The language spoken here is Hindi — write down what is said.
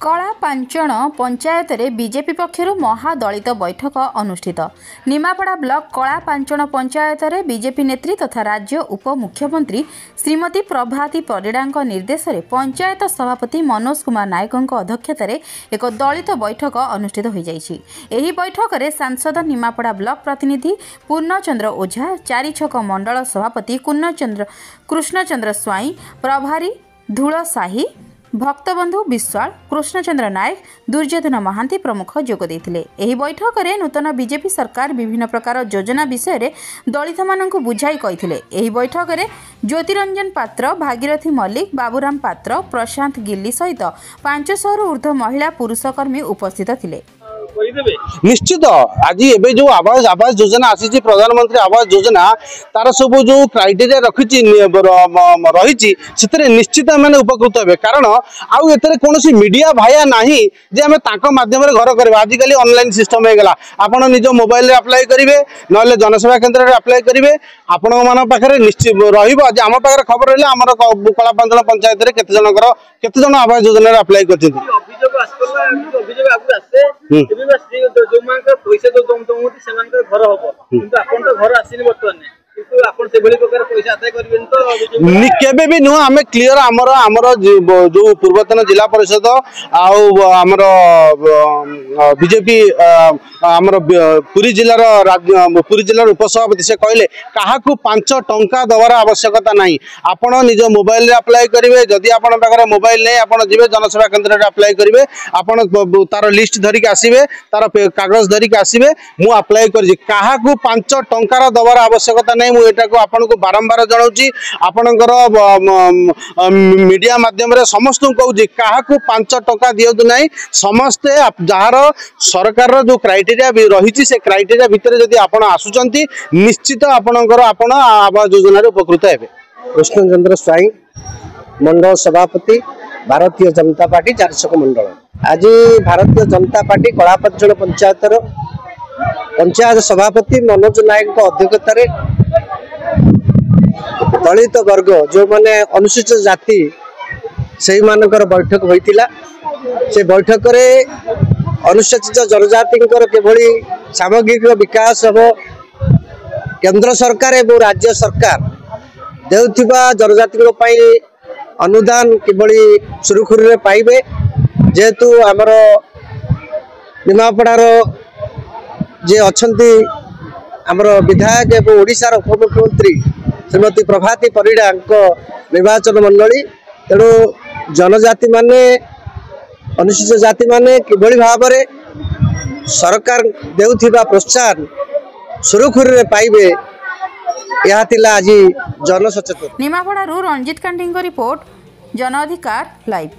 कलापांचण पंचायत रे बीजेपी पक्षर महादलित बैठक अनुष्ठित। निमापड़ा ब्लॉक कलापांचण पंचायत रे बीजेपी नेत्री तथा राज्य उपमुख्यमंत्री श्रीमती प्रभाती परिड़ा निर्देश में पंचायत सभापति मनोज कुमार नायक अध्यक्षतार एक दलित बैठक अनुष्ठित हो जाइछि। एही बैठक में सांसद निमापड़ा ब्लॉक प्रतिनिधि पूर्णचंद्र ओझा, चारिछक मंडल सभापति कृष्णचंद्र स्वाई, प्रभारी धूल साही, भक्तबंधु विश्वाल, कृष्णचंद्र नायक, दुर्योधन महांती प्रमुख जोग देथिले। एही बैठक में नूतन बीजेपी सरकार विभिन्न प्रकार योजना विषय में दलित मानक बुझाई कहिथिले। एही बैठक में ज्योतिरंजन पात्र, भागीरथी मल्लिक, बाबूराम पात्र, प्रशांत गिल्ली सहित 500 ऊर्ध्व महिला पुरुषकर्मी उपस्थित थिले। निश्चित आज एबे जो आवास योजना आसी प्रधानमंत्री आवास योजना तार सब जो क्राइटेरिया रही निश्चित मैंने उपकृत हे। कारण आउ एतरे कोनोसी मीडिया भाया नाही जे आमे ताको माध्यम रे घर करबा। आजिकली ऑनलाइन सिस्टम हे गेला, आपण निज मोबाइल रे अप्लाई करिवे नले जनसेवा केंद्र रे अप्लाई करिवे। आपण मान पाखरे निश्चित रहिबो जे आम पाखरे खबर रहले हमर कलापांचण पंचायत रे केते जन आवास योजना रे अप्लाई करथिन। अभियोग आसे जो पैसा जो घर हम तो घर आसनी बर्तमान केबे भी नुह आम क्लीयर आमर जो पूर्वतन जिला परिषद आमर बीजेपी आमर पुरी जिलार उपसभापति से कहले क्या 5 टंका दबार आवश्यकता नहीं। आपण निज मोबाइल रे अप्लाई करेंगे। जदि आपण पाखरे मोबाइल नहीं आपण जीवे जनसेवा केंद्र रे अप्लाई करेंगे। आपण तार लिस्ट धरिक आसबे, तार कागज धरिक आसबे। मु अप्लाई कर क्या 5 टंकार दबार आवश्यकता नहीं। मुझे आपन को बारंबार जनाऊँगी आपणकर मीडिया माध्यम रे समस्त कहूँ क्या 5 टंका दिंतु ना। समस्ते जार सरकार जो क्राइटेरिया भी रही से क्राइटेरिया भितर जदि आपण आसुचंती निश्चित आपणकर आपण आवास योजना उपकृत हे। कृष्णचंद्र स्वाई, मंडल सभापति, भारतीय जनता पार्टी, चारिछक मंडल। आज भारतीय जनता पार्टी कलापांचण पंचायत सभापति मनोज नायक अध्यक्षतार दलित वर्ग जो माने अनुसूचित जाति से मानकर बैठक होइतिला। से बैठक रे अनुसूचित जनजाति केभली सामग्रिक विकास हम केंद्र सरकार एवं राज्य सरकार देउथिबा जनजाति अनुदान किभली सुरुखुरु पाइबे। जेहेतु आमर निमापड़ार जे अछंती आमर विधायक एवं ओडिशार उपमुख्यमंत्री श्रीमती प्रभाती परिड़ा निर्वाचन मंडली, तेणु जनजाति माने अनुसूचित जाति माने किभली भाव में सरकार देउथिबा प्रोत्साहन सुरुखुरु पाइबे यह थिला आज जनसचेतन। निमापड़ारू रंजित कांडी रिपोर्ट, जन अधिकार लाइव।